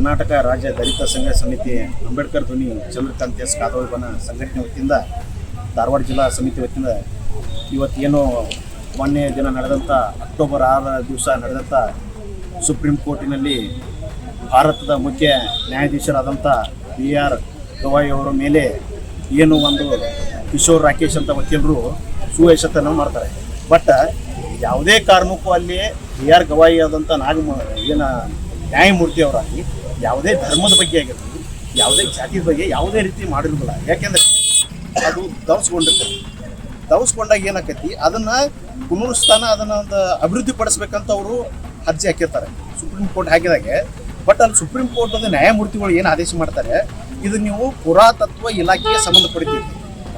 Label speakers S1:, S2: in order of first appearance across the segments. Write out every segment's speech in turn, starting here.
S1: ಕರ್ನಾಟಕ ರಾಜ್ಯ ದಲಿತ ಸಂಘ ಸಮಿತಿ ಅಂಬೇಡ್ಕರ್ ಧ್ವನಿ ಚಂದ್ರಕಾಂತ್ ಎಸ್ ಕಾದೋಳ್ಬನ ಸಂಘಟನೆ ವತಿಯಿಂದ ಧಾರವಾಡ ಜಿಲ್ಲಾ ಸಮಿತಿ ವತಿಯಿಂದ ಇವತ್ತೇನು ಮೊನ್ನೆ ದಿನ ನಡೆದಂಥ ಅಕ್ಟೋಬರ್ 6 ದಿವಸ ನಡೆದಂಥ ಸುಪ್ರೀಂ ಕೋರ್ಟಿನಲ್ಲಿ ಭಾರತದ ಮುಖ್ಯ ನ್ಯಾಯಾಧೀಶರಾದಂಥ BR ಗವಾಯಿ ಅವರ ಮೇಲೆ ಏನು ಒಂದು ಕಿಶೋರ್ ರಾಕೇಶ್ ಅಂತ ವಕೀಲರು ಸುವಯಶತನ ಮಾಡ್ತಾರೆ. ಬಟ್ ಯಾವುದೇ ಕಾರಣಕ್ಕೂ ಅಲ್ಲಿ BR ಗವಾಯಿ ಆದಂಥ ನ್ಯಾಯಮೂರ್ತಿ ಅವರಾಗಿ ಯಾವುದೇ ಧರ್ಮದ ಬಗ್ಗೆ ಆಗಿರ್ಬೋದು, ಯಾವುದೇ ಜಾತಿ ಬಗ್ಗೆ ಯಾವುದೇ ರೀತಿ ಮಾಡಿರೋದಿಲ್ಲ. ಯಾಕೆಂದರೆ ಅದು ದವಸ್ಕೊಂಡಾಗ ಏನಾಕೈತಿ ಅದನ್ನು ಪುನರುತ್ಥಾನ ಅದನ್ನು ಒಂದು ಅಭಿವೃದ್ಧಿ ಪಡಿಸ್ಬೇಕಂತ ಅವರು ಅರ್ಜಿ ಹಾಕಿರ್ತಾರೆ ಸುಪ್ರೀಂ ಕೋರ್ಟ್ ಹಾಕಿದಾಗೆ. ಬಟ್ ಅಲ್ಲಿ ಸುಪ್ರೀಂ ಕೋರ್ಟ್ ಒಂದು ನ್ಯಾಯಮೂರ್ತಿಗಳು ಏನು ಆದೇಶ ಮಾಡ್ತಾರೆ, ಇದು ನೀವು ಪುರಾತತ್ವ ಇಲಾಖೆಗೆ ಸಂಬಂಧಪಡ್ತೀರಿ,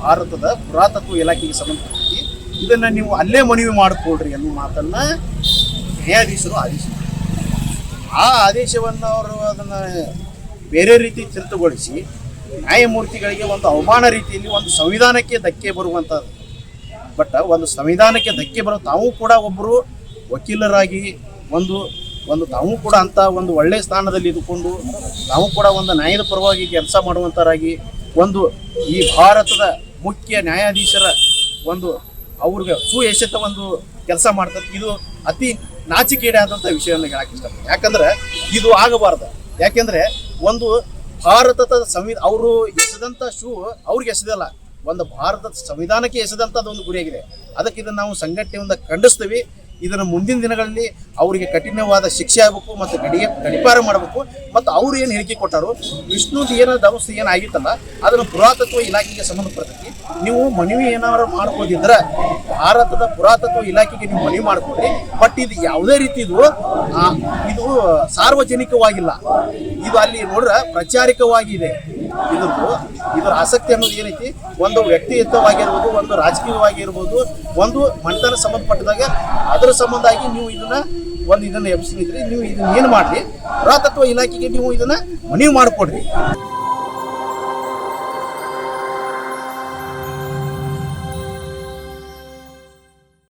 S1: ಭಾರತದ ಪುರಾತತ್ವ ಇಲಾಖೆಗೆ ಸಂಬಂಧಪಡ್ತಿ, ಇದನ್ನು ನೀವು ಅಲ್ಲೇ ಮನವಿ ಮಾಡಿಕೊಡ್ರಿ ಅನ್ನೋ ಮಾತನ್ನು ನ್ಯಾಯಾಧೀಶರು ಆದೇಶ ಮಾಡ್ತಾರೆ. ಆ ಆದೇಶವನ್ನು ಅವರು ಅದನ್ನು ಬೇರೆ ರೀತಿ ಚಿಂತಗೊಳಿಸಿ ನ್ಯಾಯಮೂರ್ತಿಗಳಿಗೆ ಒಂದು ಅವಮಾನ ರೀತಿಯಲ್ಲಿ ಒಂದು ಸಂವಿಧಾನಕ್ಕೆ ಧಕ್ಕೆ ಬರುವಂಥದ್ದು. ಬಟ್ ಒಂದು ಸಂವಿಧಾನಕ್ಕೆ ಧಕ್ಕೆ ಬರೋ ತಾವು ಕೂಡ ಒಬ್ಬರು ವಕೀಲರಾಗಿ ಒಂದು ತಾವು ಕೂಡ ಅಂಥ ಒಂದು ಒಳ್ಳೆಯ ಸ್ಥಾನದಲ್ಲಿ ಇದ್ದುಕೊಂಡು ತಾವು ಕೂಡ ಒಂದು ನ್ಯಾಯದ ಪರವಾಗಿ ಕೆಲಸ ಮಾಡುವಂಥರಾಗಿ ಒಂದು ಈ ಭಾರತದ ಮುಖ್ಯ ನ್ಯಾಯಾಧೀಶರ ಒಂದು ಅವ್ರಿಗೆ ಸುಯಶಸ್ತ ಒಂದು ಕೆಲಸ ಮಾಡ್ತಾರೆ. ಇದು ಅತಿ ನಾಚಿಕೆಡೆ ಆದಂಥ ವಿಷಯವನ್ನು ಹೇಳಕ್ಕೆ ಇಷ್ಟಪಡ್ತೀನಿ. ಯಾಕಂದ್ರೆ ಇದು ಆಗಬಾರ್ದು. ಯಾಕೆಂದರೆ ಒಂದು ಭಾರತದ ಅವರು ಎಸೆದಂಥ ಅವ್ರಿಗೆ ಎಸೆದಲ್ಲ, ಒಂದು ಭಾರತದ ಸಂವಿಧಾನಕ್ಕೆ ಎಸೆದಂಥದ್ದು ಒಂದು ಗುರಿಯಾಗಿದೆ. ಅದಕ್ಕೆ ಇದನ್ನು ನಾವು ಸಂಘಟನೆಯಿಂದ ಖಂಡಿಸ್ತೀವಿ. ಇದನ್ನು ಮುಂದಿನ ದಿನಗಳಲ್ಲಿ ಅವರಿಗೆ ಕಠಿಣವಾದ ಶಿಕ್ಷೆ ಆಗಬೇಕು ಮತ್ತು ಗಡಿಪಾರ ಮಾಡಬೇಕು. ಮತ್ತು ಅವರು ಏನು ಹೇಳಿಕೆ ಕೊಟ್ಟರು, ವಿಷ್ಣುದು ಏನೋ ದವಸ್ತು ಏನಾಗಿತ್ತಲ್ಲ ಅದನ್ನು ಪುರಾತತ್ವ ಇಲಾಖೆಗೆ ಸಂಬಂಧಪಡ್ತೈತಿ. ನೀವು ಮನವಿ ಏನಾದ್ರು ಮಾಡ್ಕೋದಿದ್ರೆ ಭಾರತದ ಪುರಾತತ್ವ ಇಲಾಖೆಗೆ ನೀವು ಮನವಿ ಮಾಡ್ಕೊಡ್ರಿ. ಬಟ್ ಇದು ಯಾವುದೇ ರೀತಿ ಇದು ಸಾರ್ವಜನಿಕವಾಗಿಲ್ಲ, ಇದು ಅಲ್ಲಿ ನೋಡ್ರೆ ಪ್ರಚಾರಿಕವಾಗಿದೆ. ಇದರ ಆಸಕ್ತಿ ಅನ್ನೋದು ಏನೈತಿ, ಒಂದು ವ್ಯಕ್ತಿಯುತವಾಗಿರ್ಬೋದು, ಒಂದು ರಾಜಕೀಯವಾಗಿರ್ಬೋದು, ಒಂದು ಮನೆತನ ಸಂಬಂಧಪಟ್ಟಿದಾಗ ಅದರ ಸಂಬಂಧ ಆಗಿ ನೀವು ಇದನ್ನು ಎಬ್ಬಿಸಿದ್ರಿ. ನೀವು ಇದನ್ನ ಏನು ಮಾಡಿರಿ, ಪುರಾತತ್ವ ಇಲಾಖೆಗೆ ನೀವು ಇದನ್ನು ಮನವಿ ಮಾಡಿಕೊಡ್ರಿ.